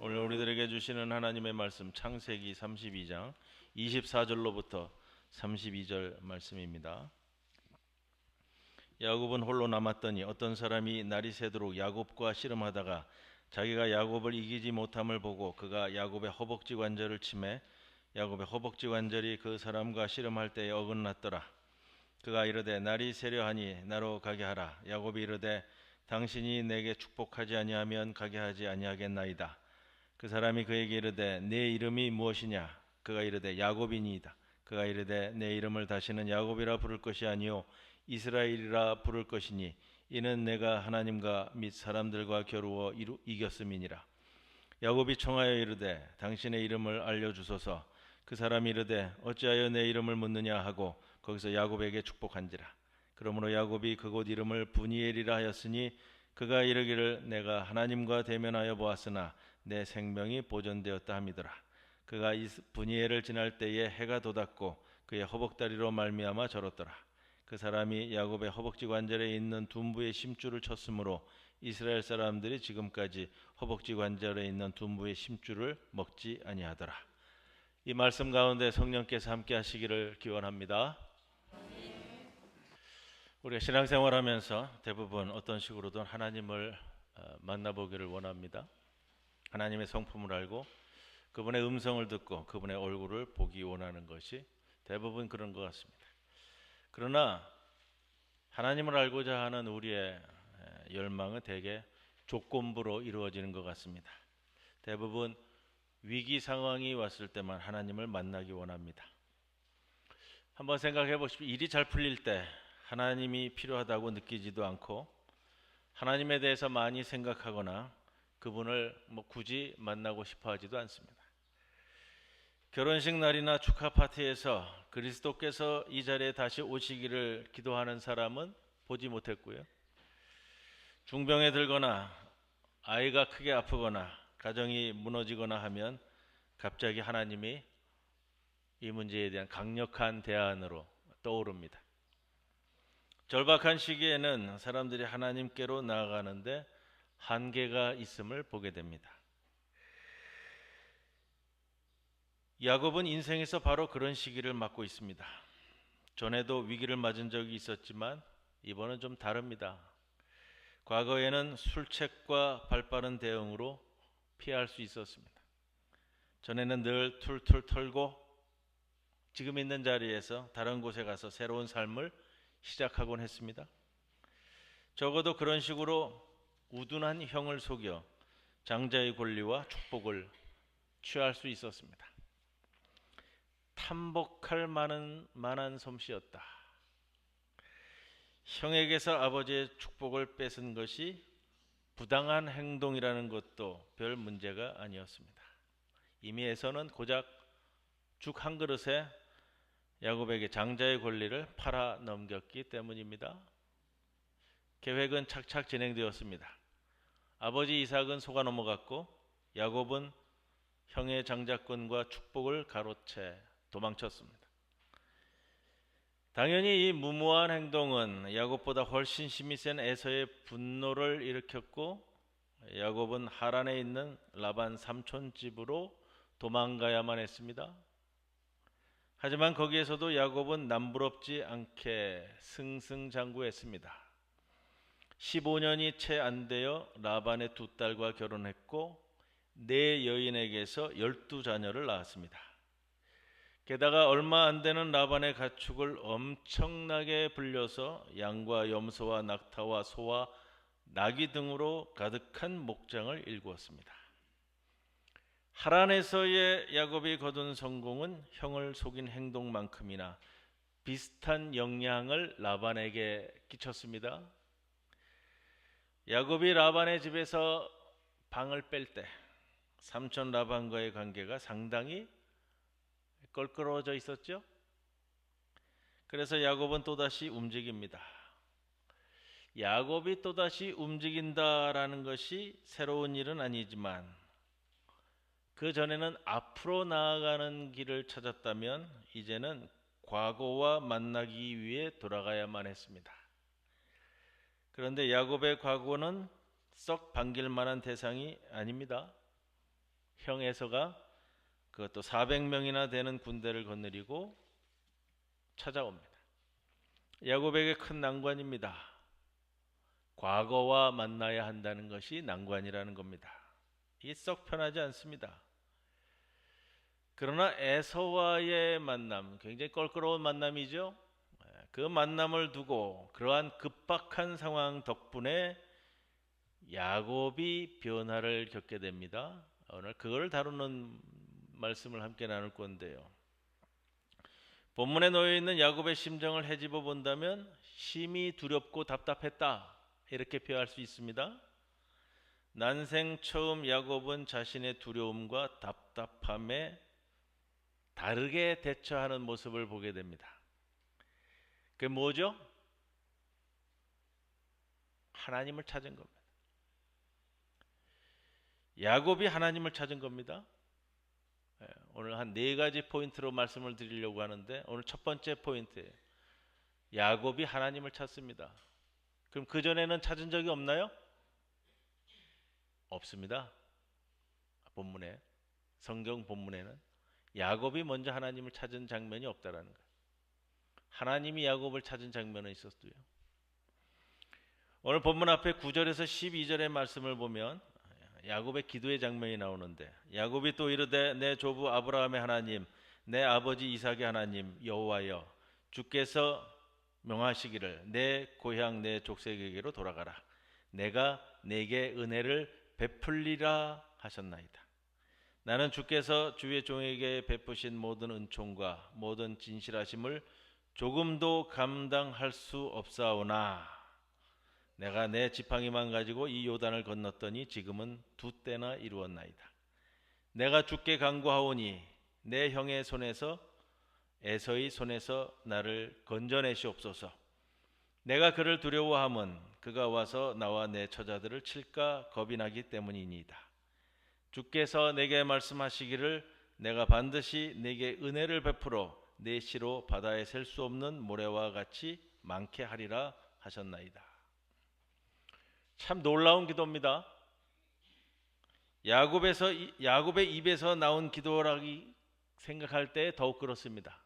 오늘 우리들에게 주시는 하나님의 말씀 창세기 32장 24절로부터 32절 말씀입니다. 야곱은 홀로 남았더니 어떤 사람이 날이 새도록 야곱과 씨름하다가 자기가 야곱을 이기지 못함을 보고 그가 야곱의 허벅지 관절을 치매 야곱의 허벅지 관절이 그 사람과 씨름할 때에 어긋났더라. 그가 이르되 날이 새려 하니 나로 가게 하라. 야곱이 이르되 당신이 내게 축복하지 아니하면 가게 하지 아니하겠나이다. 그 사람이 그에게 이르되 네 이름이 무엇이냐? 그가 이르되 야곱이니이다. 그가 이르되 내 이름을 다시는 야곱이라 부를 것이 아니요 이스라엘이라 부를 것이니 이는 내가 하나님과 및 사람들과 겨루어 이겼음이니라. 야곱이 청하여 이르되 당신의 이름을 알려주소서. 그 사람이 이르되 어찌하여 내 이름을 묻느냐 하고 거기서 야곱에게 축복한지라. 그러므로 야곱이 그곳 이름을 브니엘이라 하였으니 그가 이르기를 내가 하나님과 대면하여 보았으나 내 생명이 보존되었다 함이더라. 그가 이 브니엘을 지날 때에 해가 돋았고 그의 허벅다리로 말미암아 절었더라. 그 사람이 야곱의 허벅지 관절에 있는 둔부의 심줄을 쳤으므로 이스라엘 사람들이 지금까지 허벅지 관절에 있는 둔부의 심줄을 먹지 아니하더라. 이 말씀 가운데 성령께서 함께 하시기를 기원합니다. 우리가 신앙생활하면서 대부분 어떤 식으로든 하나님을 만나보기를 원합니다. 하나님의 성품을 알고 그분의 음성을 듣고 그분의 얼굴을 보기 원하는 것이 대부분 그런 것 같습니다. 그러나 하나님을 알고자 하는 우리의 열망은 대개 조건부로 이루어지는 것 같습니다. 대부분 위기 상황이 왔을 때만 하나님을 만나기 원합니다. 한번 생각해 보십시오. 일이 잘 풀릴 때 하나님이 필요하다고 느끼지도 않고 하나님에 대해서 많이 생각하거나 그분을 굳이 만나고 싶어 하지도 않습니다. 결혼식 날이나 축하 파티에서 그리스도께서 이 자리에 다시 오시기를 기도하는 사람은 보지 못했고요. 중병에 들거나 아이가 크게 아프거나 가정이 무너지거나 하면 갑자기 하나님이 이 문제에 대한 강력한 대안으로 떠오릅니다. 절박한 시기에는 사람들이 하나님께로 나아가는데 한계가 있음을 보게 됩니다. 야곱은 인생에서 바로 그런 시기를 맞고 있습니다. 전에도 위기를 맞은 적이 있었지만 이번은 좀 다릅니다. 과거에는 술책과 발빠른 대응으로 피할 수 있었습니다. 전에는 늘 툴툴 털고 지금 있는 자리에서 다른 곳에 가서 새로운 삶을 시작하곤 했습니다. 적어도 그런 식으로 우둔한 형을 속여 장자의 권리와 축복을 취할 수 있었습니다. 탐복할 만한 솜씨였다. 형에게서 아버지의 축복을 뺏은 것이 부당한 행동이라는 것도 별 문제가 아니었습니다. 이미 에서는 고작 죽 한 그릇에 야곱에게 장자의 권리를 팔아 넘겼기 때문입니다. 계획은 착착 진행되었습니다. 아버지 이삭은 속아 넘어갔고 야곱은 형의 장자권과 축복을 가로채 도망쳤습니다. 당연히 이 무모한 행동은 야곱보다 훨씬 힘이 센 에서의 분노를 일으켰고 야곱은 하란에 있는 라반 삼촌 집으로 도망가야만 했습니다. 하지만 거기에서도 야곱은 남부럽지 않게 승승장구했습니다. 15년이 채 안 되어 라반의 두 딸과 결혼했고 네 여인에게서 12자녀를 낳았습니다. 게다가 얼마 안 되는 라반의 가축을 엄청나게 불려서 양과 염소와 낙타와 소와 나귀 등으로 가득한 목장을 일구었습니다. 하란에서의 야곱이 거둔 성공은 형을 속인 행동만큼이나 비슷한 영향을 라반에게 끼쳤습니다. 야곱이 라반의 집에서 방을 뺄 때 삼촌 라반과의 관계가 상당히 껄끄러워져 있었죠. 그래서 야곱은 또다시 움직입니다. 야곱이 또다시 움직인다라는 것이 새로운 일은 아니지만 그 전에는 앞으로 나아가는 길을 찾았다면 이제는 과거와 만나기 위해 돌아가야만 했습니다. 그런데 야곱의 과거는 썩 반길 만한 대상이 아닙니다. 형 에서가 그것도 400명이나 되는 군대를 거느리고 찾아옵니다. 야곱에게 큰 난관입니다. 과거와 만나야 한다는 것이 난관이라는 겁니다. 이게 썩 편하지 않습니다. 그러나 에서와의 만남, 굉장히 껄끄러운 만남이죠. 그 만남을 두고 그러한 급박한 상황 덕분에 야곱이 변화를 겪게 됩니다. 오늘 그걸 다루는 말씀을 함께 나눌 건데요. 본문에 놓여 있는 야곱의 심정을 헤집어 본다면 심히 두렵고 답답했다 이렇게 표현할 수 있습니다. 난생 처음 야곱은 자신의 두려움과 답답함에 다르게 대처하는 모습을 보게 됩니다. 그게 뭐죠? 하나님을 찾은 겁니다. 야곱이 하나님을 찾은 겁니다. 오늘 한 4가지 포인트로 말씀을 드리려고 하는데 오늘 첫 번째 포인트예요. 야곱이 하나님을 찾습니다. 그럼 그전에는 찾은 적이 없나요? 없습니다. 본문에, 성경 본문에는 야곱이 먼저 하나님을 찾은 장면이 없다라는 거예요. 하나님이 야곱을 찾은 장면은 있었고요. 오늘 본문 앞에 9절에서 12절의 말씀을 보면 야곱의 기도의 장면이 나오는데 야곱이 또 이르되 내 조부 아브라함의 하나님 내 아버지 이삭의 하나님 여호와여 주께서 명하시기를 내 고향 내 족속에게로 돌아가라 내가 내게 은혜를 베풀리라 하셨나이다. 나는 주께서 주의 종에게 베푸신 모든 은총과 모든 진실하심을 조금도 감당할 수 없사오나 내가 내 지팡이만 가지고 이 요단을 건넜더니 지금은 2때나 이루었나이다. 내가 주께 간구하오니 내 형의 손에서 에서의 손에서 나를 건져내시옵소서. 내가 그를 두려워함은 그가 와서 나와 내 처자들을 칠까 겁이 나기 때문이니이다. 주께서 내게 말씀하시기를 내가 반드시 내게 은혜를 베풀어 내 시로 바다에 셀 수 없는 모래와 같이 많게 하리라 하셨나이다. 참 놀라운 기도입니다. 야곱의 입에서 나온 기도라기 생각할 때 더욱 그렇습니다.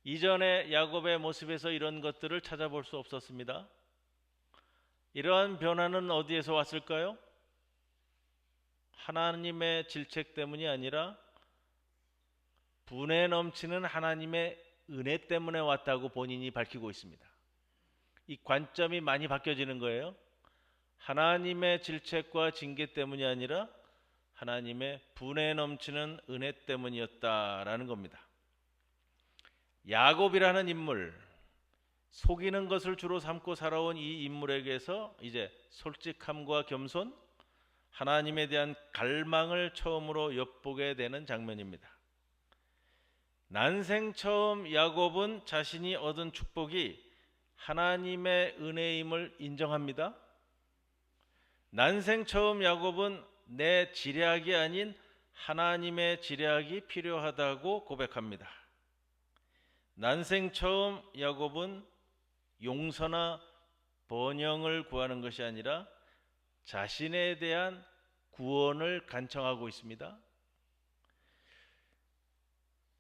이전에 야곱의 모습에서 이런 것들을 찾아볼 수 없었습니다. 이러한 변화는 어디에서 왔을까요? 하나님의 질책 때문이 아니라 분에 넘치는 하나님의 은혜 때문에 왔다고 본인이 밝히고 있습니다. 이 관점이 많이 바뀌어지는 거예요. 하나님의 질책과 징계 때문이 아니라 하나님의 분에 넘치는 은혜 때문이었다라는 겁니다. 야곱이라는 인물, 속이는 것을 주로 삼고 살아온 이 인물에게서 이제 솔직함과 겸손, 하나님에 대한 갈망을 처음으로 엿보게 되는 장면입니다. 난생 처음 야곱은 자신이 얻은 축복이 하나님의 은혜임을 인정합니다. 난생 처음 야곱은 내 지략이 아닌 하나님의 지략이 필요하다고 고백합니다. 난생 처음 야곱은 용서나 번영을 구하는 것이 아니라 자신에 대한 구원을 간청하고 있습니다.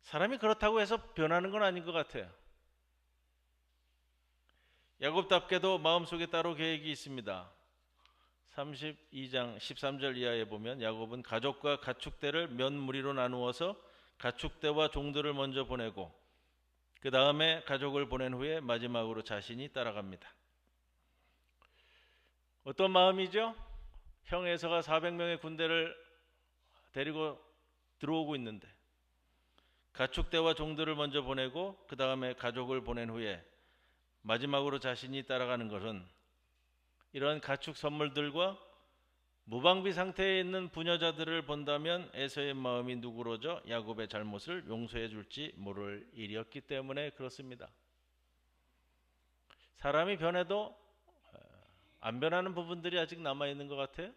사람이 그렇다고 해서 변하는 건 아닌 것 같아요. 야곱답게도 마음속에 따로 계획이 있습니다. 32장 13절 이하에 보면 야곱은 가족과 가축대를 몇 무리로 나누어서 가축대와 종들을 먼저 보내고 그 다음에 가족을 보낸 후에 마지막으로 자신이 따라갑니다. 어떤 마음이죠? 형 에서가 400명의 군대를 데리고 들어오고 있는데 가축대와 종들을 먼저 보내고 그 다음에 가족을 보낸 후에 마지막으로 자신이 따라가는 것은 이런 가축 선물들과 무방비 상태에 있는 부녀자들을 본다면 에서의 마음이 누그러져 야곱의 잘못을 용서해 줄지 모를 일이었기 때문에 그렇습니다. 사람이 변해도 안 변하는 부분들이 아직 남아있는 것 같아요.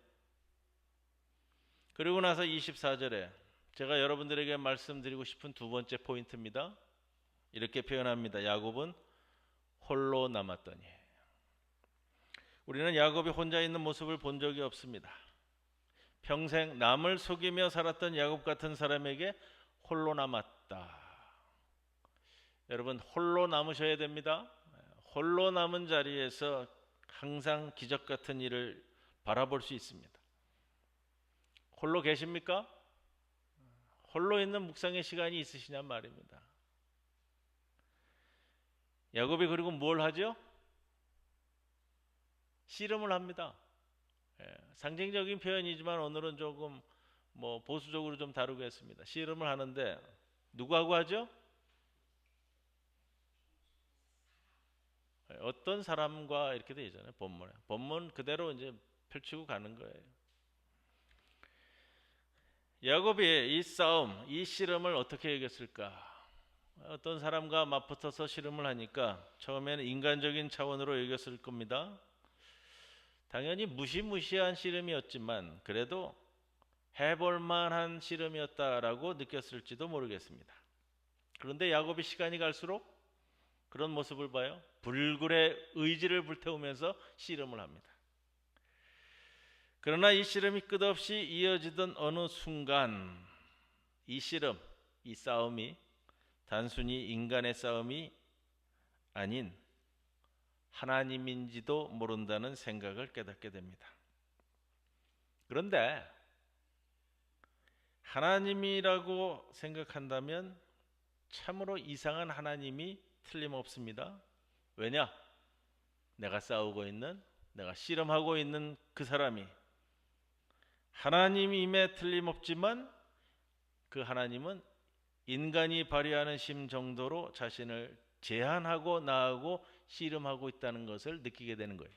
그리고 나서 24절에 제가 여러분들에게 말씀드리고 싶은 두 번째 포인트입니다. 이렇게 표현합니다. 야곱은 홀로 남았더니. 우리는 야곱이 혼자 있는 모습을 본 적이 없습니다. 평생 남을 속이며 살았던 야곱 같은 사람에게 홀로 남았다. 여러분, 홀로 남으셔야 됩니다. 홀로 남은 자리에서 항상 기적 같은 일을 바라볼 수 있습니다. 홀로 계십니까? 홀로 있는 묵상의 시간이 있으시냔 말입니다. 야곱이 그리고 뭘 하죠? 씨름을 합니다. 상징적인 표현이지만 오늘은 조금 보수적으로 좀 다루겠습니다. 씨름을 하는데 누구하고 하죠? 어떤 사람과 이렇게 되어 있잖아요. 본문에. 본문 그대로 이제 펼치고 가는 거예요. 야곱이 이 싸움, 이 씨름을 어떻게 이겼을까? 어떤 사람과 맞붙어서 씨름을 하니까 처음에는 인간적인 차원으로 이겼을 겁니다. 당연히 무시무시한 씨름이었지만 그래도 해볼 만한 씨름이었다라고 느꼈을지도 모르겠습니다. 그런데 야곱이 시간이 갈수록 그런 모습을 봐요. 불굴의 의지를 불태우면서 씨름을 합니다. 그러나 이 씨름이 끝없이 이어지던 어느 순간 이 씨름, 이 싸움이 단순히 인간의 싸움이 아닌 하나님인지도 모른다는 생각을 깨닫게 됩니다. 그런데 하나님이라고 생각한다면 참으로 이상한 하나님이 틀림없습니다. 왜냐? 내가 싸우고 있는, 내가 씨름하고 있는 그 사람이 하나님임에 틀림없지만 그 하나님은 인간이 발휘하는 힘 정도로 자신을 제한하고 나아가고 씨름하고 있다는 것을 느끼게 되는 거예요.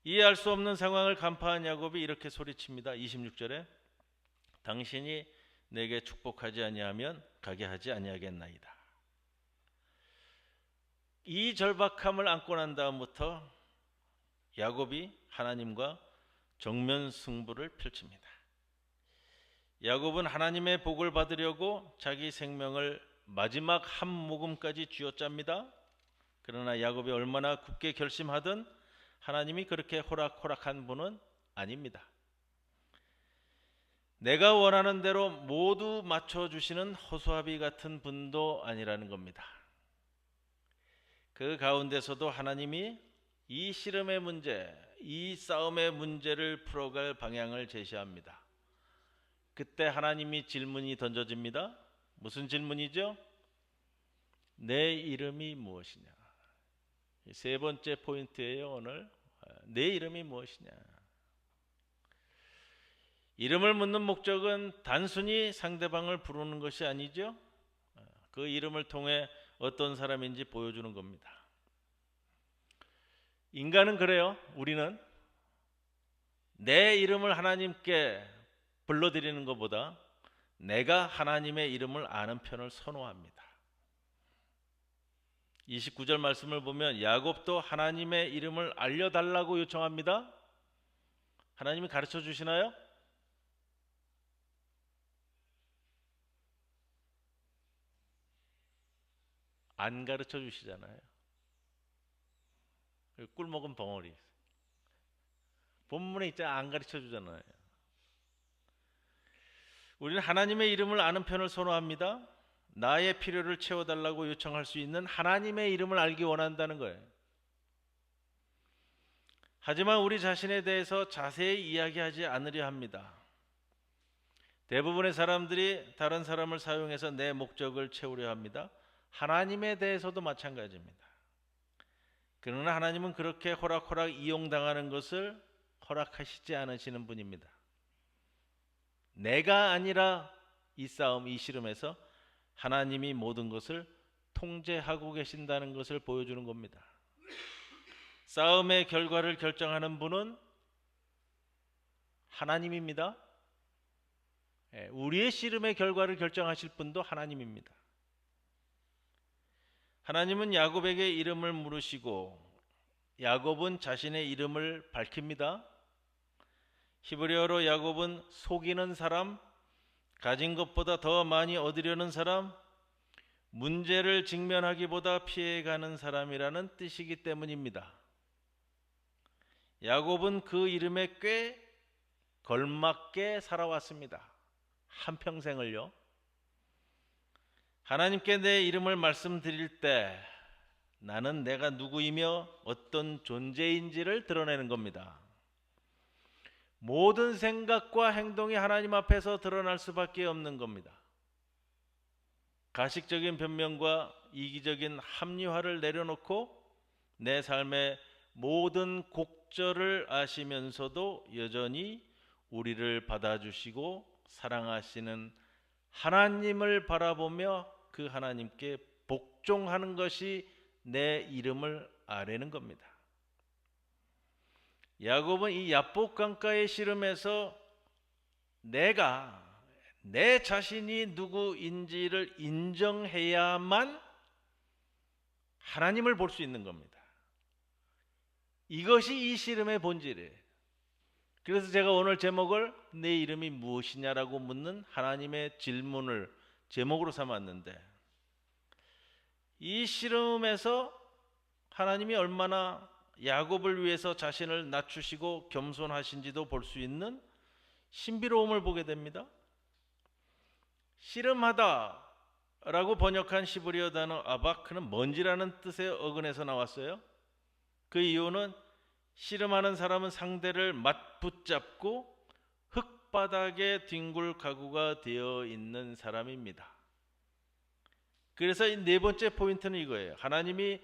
이해할 수 없는 상황을 간파한 야곱이 이렇게 소리칩니다. 26절에 당신이 내게 축복하지 아니하면 가게 하지 아니하겠나이다. 이 절박함을 안고 난 다음부터 야곱이 하나님과 정면 승부를 펼칩니다. 야곱은 하나님의 복을 받으려고 자기 생명을 마지막 한 모금까지 쥐어짭니다. 그러나 야곱이 얼마나 굳게 결심하든 하나님이 그렇게 호락호락한 분은 아닙니다. 내가 원하는 대로 모두 맞춰주시는 허수아비 같은 분도 아니라는 겁니다. 그 가운데서도 하나님이 이 씨름의 문제, 이 싸움의 문제를 풀어갈 방향을 제시합니다. 그때 하나님이 질문이 던져집니다. 무슨 질문이죠? 내 이름이 무엇이냐? 세 번째 포인트예요. 오늘 내 이름이 무엇이냐? 이름을 묻는 목적은 단순히 상대방을 부르는 것이 아니죠. 그 이름을 통해 어떤 사람인지 보여주는 겁니다. 인간은 그래요. 우리는 내 이름을 하나님께 불러드리는 것보다 내가 하나님의 이름을 아는 편을 선호합니다. 29절 말씀을 보면 야곱도 하나님의 이름을 알려달라고 요청합니다. 하나님이 가르쳐 주시나요? 안 가르쳐 주시잖아요. 꿀 먹은 벙어리. 본문에 있잖아요. 안 가르쳐 주잖아요. 우리는 하나님의 이름을 아는 편을 선호합니다. 나의 필요를 채워달라고 요청할 수 있는 하나님의 이름을 알기 원한다는 거예요. 하지만 우리 자신에 대해서 자세히 이야기하지 않으려 합니다. 대부분의 사람들이 다른 사람을 사용해서 내 목적을 채우려 합니다. 하나님에 대해서도 마찬가지입니다. 그러나 하나님은 그렇게 호락호락 이용당하는 것을 허락하시지 않으시는 분입니다. 내가 아니라 이 싸움, 이 씨름에서 하나님이 모든 것을 통제하고 계신다는 것을 보여주는 겁니다. 싸움의 결과를 결정하는 분은 하나님입니다. 우리의 씨름의 결과를 결정하실 분도 하나님입니다. 하나님은 야곱에게 이름을 물으시고 야곱은 자신의 이름을 밝힙니다. 히브리어로 야곱은 속이는 사람, 가진 것보다 더 많이 얻으려는 사람, 문제를 직면하기보다 피해가는 사람이라는 뜻이기 때문입니다. 야곱은 그 이름에 꽤 걸맞게 살아왔습니다. 한평생을요. 하나님께 내 이름을 말씀드릴 때 나는 내가 누구이며 어떤 존재인지를 드러내는 겁니다. 모든 생각과 행동이 하나님 앞에서 드러날 수밖에 없는 겁니다. 가식적인 변명과 이기적인 합리화를 내려놓고 내 삶의 모든 곡절을 아시면서도 여전히 우리를 받아주시고 사랑하시는 하나님을 바라보며 그 하나님께 복종하는 것이 내 이름을 아뢰는 겁니다. 야곱은 이 야복 강가의 씨름에서 내가 내 자신이 누구인지를 인정해야만 하나님을 볼 수 있는 겁니다. 이것이 이 씨름의 본질이에요. 그래서 제가 오늘 제목을 내 이름이 무엇이냐라고 묻는 하나님의 질문을 제목으로 삼았는데, 이 씨름에서 하나님이 얼마나 야곱을 위해서 자신을 낮추시고 겸손하신지도 볼 수 있는 신비로움을 보게 됩니다. 씨름하다라고 번역한 시브리어 단어 아바크는 먼지라는 뜻의 어근에서 나왔어요. 그 이유는 씨름하는 사람은 상대를 맞붙잡고 흙바닥에 뒹굴 가구가 되어 있는 사람입니다. 그래서 이 네 번째 포인트는 이거예요. 하나님이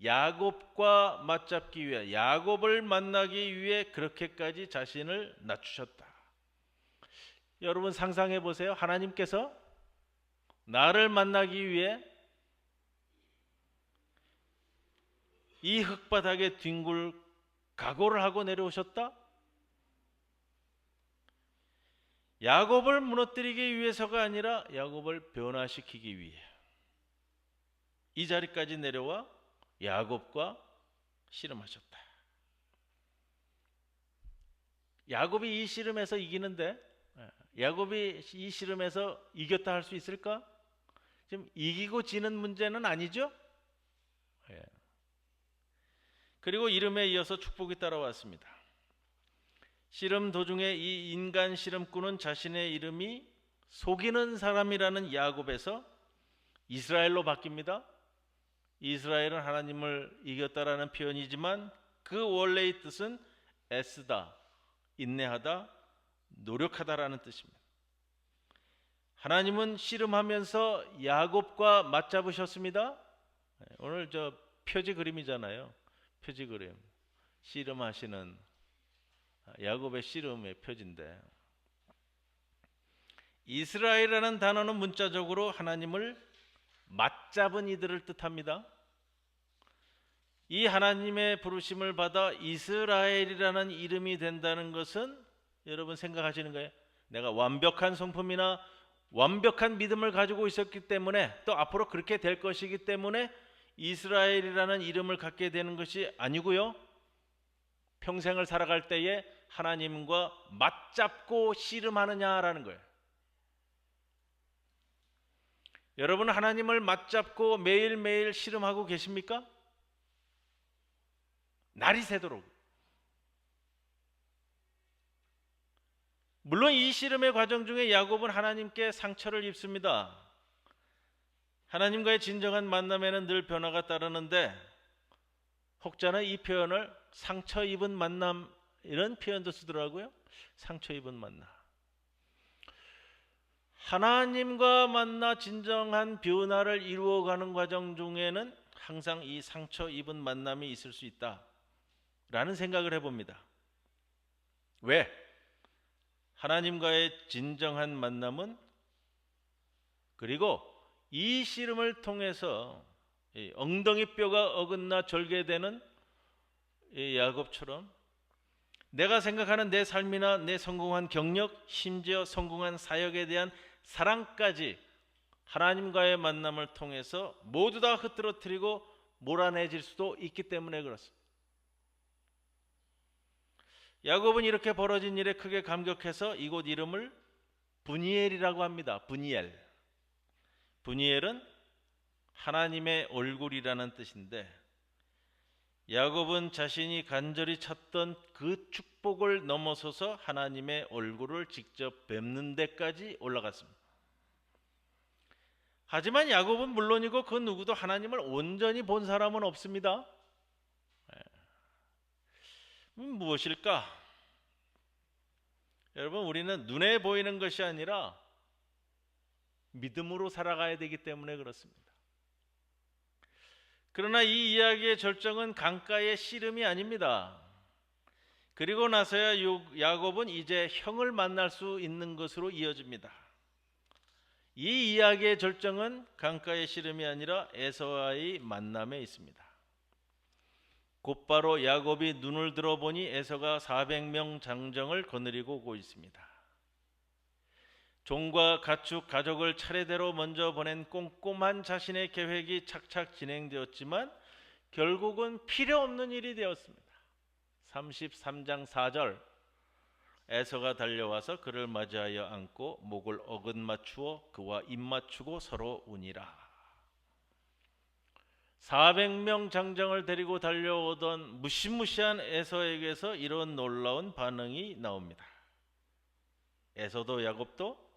야곱과 맞잡기 위해, 야곱을 만나기 위해 그렇게까지 자신을 낮추셨다. 여러분 상상해 보세요. 하나님께서 나를 만나기 위해 이 흙바닥에 뒹굴 각오를 하고 내려오셨다? 야곱을 무너뜨리기 위해서가 아니라 야곱을 변화시키기 위해 이 자리까지 내려와 야곱과 씨름하셨다. 야곱이 이 씨름에서 이기는데, 야곱이 이 씨름에서 이겼다 할 수 있을까? 지금 이기고 지는 문제는 아니죠? 그리고 이름에 이어서 축복이 따라왔습니다. 씨름 도중에 이 인간 씨름꾼은 자신의 이름이 속이는 사람이라는 야곱에서 이스라엘로 바뀝니다. 이스라엘은 하나님을 이겼다라는 표현이지만 그 원래의 뜻은 애쓰다, 인내하다, 노력하다라는 뜻입니다. 하나님은 씨름하면서 야곱과 맞잡으셨습니다. 오늘 저 표지 그림이잖아요. 표지 그림. 씨름하시는 야곱의 씨름의 표지인데, 이스라엘이라는 단어는 문자적으로 하나님을 맞잡은 이들을 뜻합니다. 이 하나님의 부르심을 받아 이스라엘이라는 이름이 된다는 것은 여러분 생각하시는 거예요? 내가 완벽한 성품이나 완벽한 믿음을 가지고 있었기 때문에, 또 앞으로 그렇게 될 것이기 때문에 이스라엘이라는 이름을 갖게 되는 것이 아니고요. 평생을 살아갈 때에 하나님과 맞잡고 씨름하느냐라는 거예요. 여러분 하나님을 맞잡고 매일매일 씨름하고 계십니까? 날이 새도록. 물론 이 씨름의 과정 중에 야곱은 하나님께 상처를 입습니다. 하나님과의 진정한 만남에는 늘 변화가 따르는데, 혹자는 이 표현을 상처 입은 만남 이런 표현도 쓰더라고요. 상처 입은 만남. 하나님과 만나 진정한 변화를 이루어가는 과정 중에는 항상 이 상처 입은 만남이 있을 수 있다라는 생각을 해봅니다. 왜? 하나님과의 진정한 만남은, 그리고 이 씨름을 통해서 엉덩이 뼈가 어긋나 절개되는 야곱처럼 내가 생각하는 내 삶이나 내 성공한 경력, 심지어 성공한 사역에 대한 사랑까지 하나님과의 만남을 통해서 모두 다 흐트러뜨리고 몰아내질 수도 있기 때문에 그렇습니다. 야곱은 이렇게 벌어진 일에 크게 감격해서 이곳 이름을 브니엘이라고 합니다. 브니엘. 브니엘은 하나님의 얼굴이라는 뜻인데, 야곱은 자신이 간절히 찾던 그 축복을 넘어서서 하나님의 얼굴을 직접 뵙는 데까지 올라갔습니다. 하지만 야곱은 물론이고 그 누구도 하나님을 온전히 본 사람은 없습니다. 무엇일까? 여러분, 우리는 눈에 보이는 것이 아니라 믿음으로 살아가야 되기 때문에 그렇습니다. 그러나 이 이야기의 절정은 강가의 씨름이 아닙니다. 그리고 나서야 야곱은 이제 형을 만날 수 있는 것으로 이어집니다. 이 이야기의 절정은 강가의 씨름이 아니라 에서와의 만남에 있습니다. 곧바로 야곱이 눈을 들어보니 에서가 400명 장정을 거느리고 오고 있습니다. 종과 가축, 가족을 차례대로 먼저 보낸 꼼꼼한 자신의 계획이 착착 진행되었지만 결국은 필요 없는 일이 되었습니다. 33장 4절, 에서가 달려와서 그를 맞이하여 안고 목을 어긋맞추어 그와 입맞추고 서로 우니라. 400명 장정을 데리고 달려오던 무시무시한 에서에게서 이런 놀라운 반응이 나옵니다. 에서도 야곱도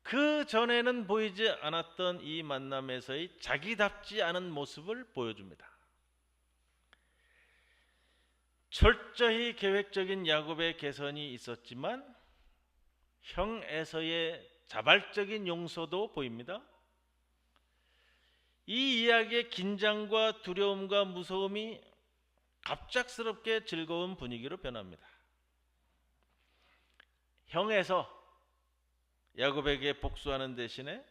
그 전에는 보이지 않았던 이 만남에서의 자기답지 않은 모습을 보여줍니다. 철저히 계획적인 야곱의 개선이 있었지만 형 에서의 자발적인 용서도 보입니다. 이 이야기의 긴장과 두려움과 무서움이 갑작스럽게 즐거운 분위기로 변합니다. 형 에서 야곱에게 복수하는 대신에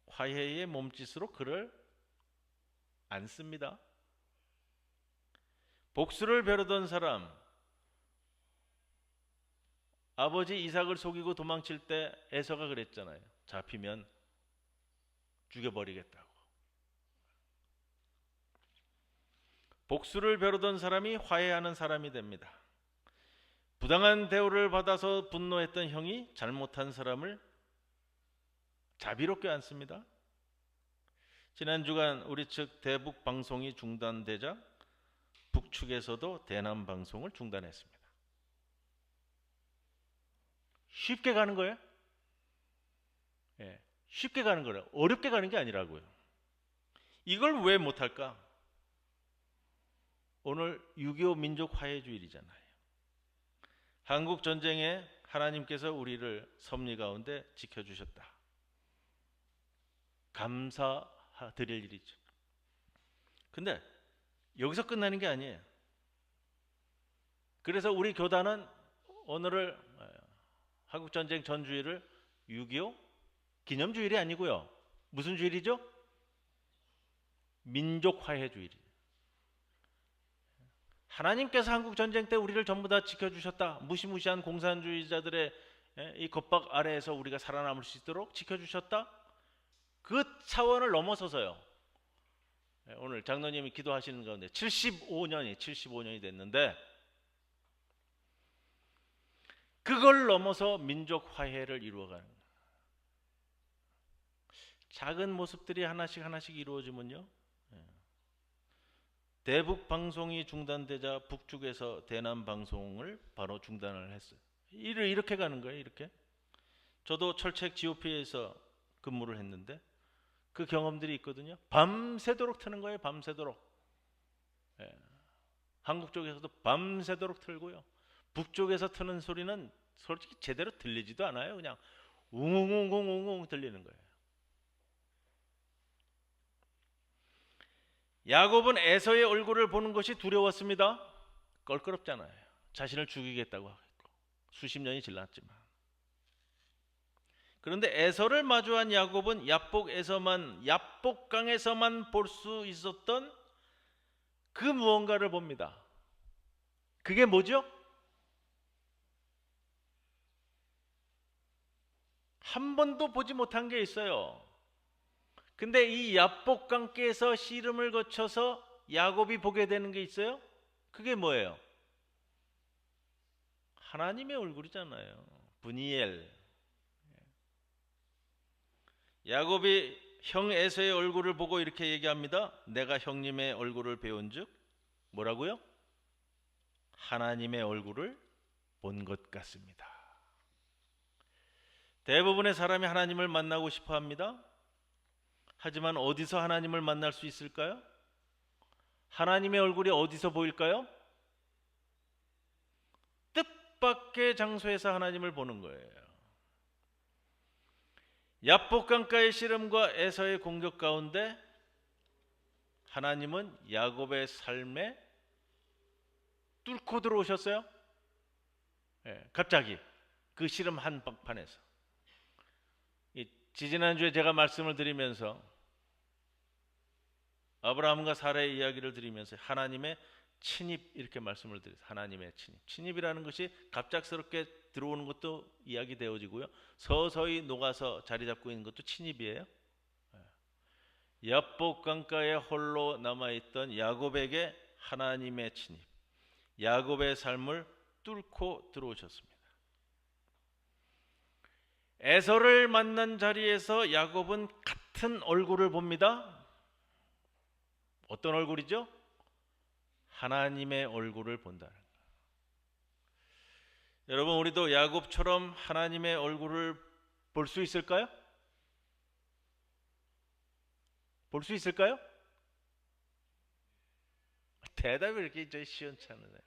화해의 몸짓으로 그를 안습니다. 복수를 벼르던 사람, 아버지 이삭을 속이고 도망칠 때 에서가 그랬잖아요. 잡히면 죽여버리겠다고. 복수를 벼르던 사람이 화해하는 사람이 됩니다. 부당한 대우를 받아서 분노했던 형이 잘못한 사람을 자비롭게 안습니다. 지난 주간 우리 측 대북 방송이 중단되자 북측에서도 대남 방송을 중단했습니다. 쉽게 가는 거예요? 쉽게 가는 거예요. 어렵게 가는 게 아니라고요. 이걸 왜 못할까? 오늘 6.25 민족 화해주일이잖아요. 한국 전쟁에 하나님께서 우리를 섭리 가운데 지켜주셨다. 감사드릴 일이죠. 근데 여기서 끝나는 게 아니에요. 그래서 우리 교단은 오늘을 한국전쟁 전주일을 6.25 기념주일이 아니고요. 무슨 주일이죠? 민족화해주일이에요. 하나님께서 한국전쟁 때 우리를 전부 다 지켜주셨다. 무시무시한 공산주의자들의 이 겁박 아래에서 우리가 살아남을 수 있도록 지켜주셨다. 그 차원을 넘어서서요. 오늘 장로님이 기도하시는 가운데 75년이 됐는데 그걸 넘어서 민족 화해를 이루어가는 거예요. 작은 모습들이 하나씩 이루어지면요. 대북 방송이 중단되자 북쪽에서 대남 방송을 바로 중단을 했어요. 이렇게 가는 거예요. 이렇게. 저도 철책 GOP에서 근무를 했는데 그 경험들이 있거든요. 밤새도록 트는 거예요. 밤새도록. 한국 쪽에서도 밤새도록 틀고요. 북쪽에서 트는 소리는 솔직히 제대로 들리지도 않아요. 그냥 웅웅웅웅웅 들리는 거예요. 야곱은 에서의 얼굴을 보는 것이 두려웠습니다. 껄끄럽잖아요. 자신을 죽이겠다고 했고 수십 년이 지났지만. 그런데 에서를 마주한 야곱은 야복강에서만 볼 수 있었던 그 무언가를 봅니다. 그게 뭐죠? 한 번도 보지 못한 게 있어요. 근데 이 야복강께서 씨름을 거쳐서 야곱이 보게 되는 게 있어요. 그게 뭐예요? 하나님의 얼굴이잖아요. 브니엘. 야곱이 형 에서의 얼굴을 보고 이렇게 얘기합니다. 내가 형님의 얼굴을 배운즉 뭐라고요? 하나님의 얼굴을 본 것 같습니다. 대부분의 사람이 하나님을 만나고 싶어 합니다. 하지만 어디서 하나님을 만날 수 있을까요? 하나님의 얼굴이 어디서 보일까요? 뜻밖의 장소에서 하나님을 보는 거예요. 야복강가의 씨름과 에서의 공격 가운데 하나님은 야곱의 삶에 뚫고 들어오셨어요. 갑자기 그 씨름 한복판에서. 지지난주에 제가 말씀을 드리면서 아브라함과 사라의 이야기를 드리면서 하나님의 친입 이렇게 말씀을 드렸어요. 하나님의 친입. 친입이라는 것이 갑작스럽게 들어오는 것도 이야기되어지고요. 서서히 녹아서 자리 잡고 있는 것도 친입이에요. 야복 강가에 홀로 남아있던 야곱에게 하나님의 친입, 야곱의 삶을 뚫고 들어오셨습니다. 에서를 만난 자리에서 야곱은 같은 얼굴을 봅니다. 어떤 얼굴이죠? 하나님의 얼굴을 본다는 거예요. 여러분, 우리도 야곱처럼 하나님의 얼굴을 볼 수 있을까요? 볼 수 있을까요? 대답이 이렇게 시원찮아요.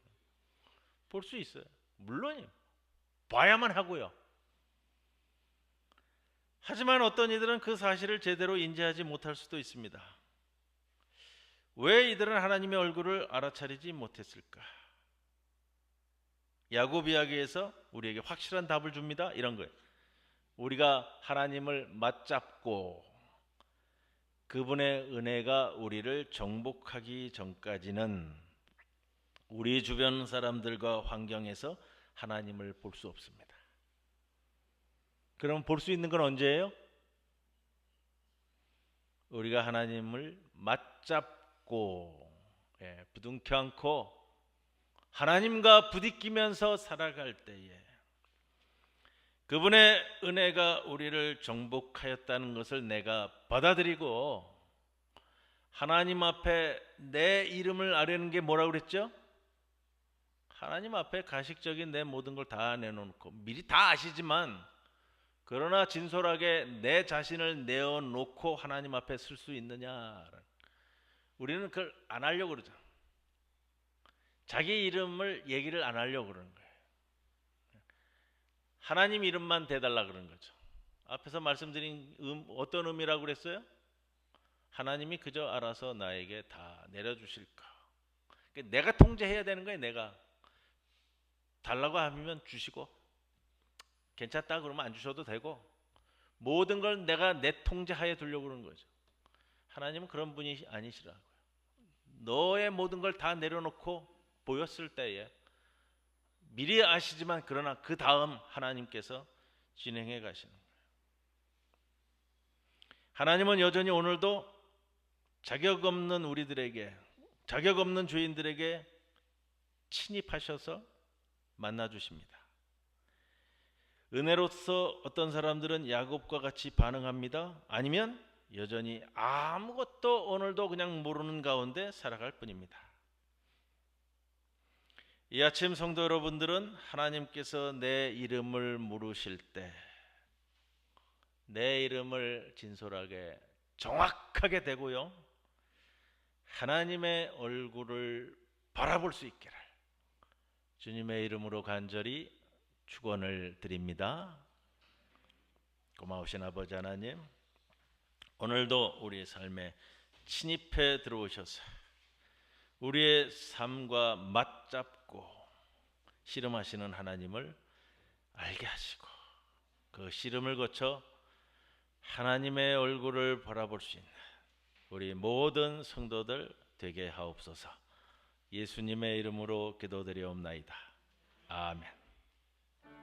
볼 수 있어요. 물론이요. 봐야만 하고요. 하지만 어떤 이들은 그 사실을 제대로 인지하지 못할 수도 있습니다. 왜 이들은 하나님의 얼굴을 알아차리지 못했을까? 야곱 이야기에서 우리에게 확실한 답을 줍니다. 이런 거예요. 우리가 하나님을 맞잡고 그분의 은혜가 우리를 정복하기 전까지는 우리 주변 사람들과 환경에서 하나님을 볼 수 없습니다. 그럼 볼 수 있는 건 언제예요? 우리가 하나님을 맞잡고 부둥켜 안고 하나님과 부딪히면서 살아갈 때에 그분의 은혜가 우리를 정복하였다는 것을 내가 받아들이고 하나님 앞에 내 이름을 아뢰는 게 뭐라고 그랬죠? 하나님 앞에 가식적인 내 모든 걸 다 내놓고 미리 다 아시지만 그러나 진솔하게 내 자신을 내어놓고 하나님 앞에 설 수 있느냐? 우리는 그걸 안 하려고 그러죠. 자기 이름을 얘기를 안 하려고 그러는 거예요. 하나님 이름만 대달라 그러는 거죠. 앞에서 말씀드린 어떤 의미라고 그랬어요? 하나님이 그저 알아서 나에게 다 내려주실까? 내가 통제해야 되는 거예요. 내가 달라고 하면 주시고 괜찮다 그러면 안 주셔도 되고 모든 걸 내가 내 통제하에 두려고 그러는 거죠. 하나님은 그런 분이 아니시라고요. 너의 모든 걸 다 내려놓고 보였을 때에 미리 아시지만 그러나 그 다음 하나님께서 진행해 가시는 거예요. 하나님은 여전히 오늘도 자격 없는 우리들에게, 자격 없는 죄인들에게 침입하셔서 만나주십니다. 은혜로서 어떤 사람들은 야곱과 같이 반응합니다. 아니면 여전히 아무것도 오늘도 그냥 모르는 가운데 살아갈 뿐입니다. 이 아침 성도 여러분들은 하나님께서 내 이름을 물으실 때 내 이름을 진솔하게 정확하게 대고요 하나님의 얼굴을 바라볼 수 있기를 주님의 이름으로 간절히 축원을 드립니다. 고마우신 아버지 하나님, 오늘도 우리의 삶에 침입해 들어오셔서 우리의 삶과 맞잡고 씨름하시는 하나님을 알게 하시고 그 씨름을 거쳐 하나님의 얼굴을 바라볼 수 있는 우리 모든 성도들 되게 하옵소서. 예수님의 이름으로 기도드리옵나이다. 아멘.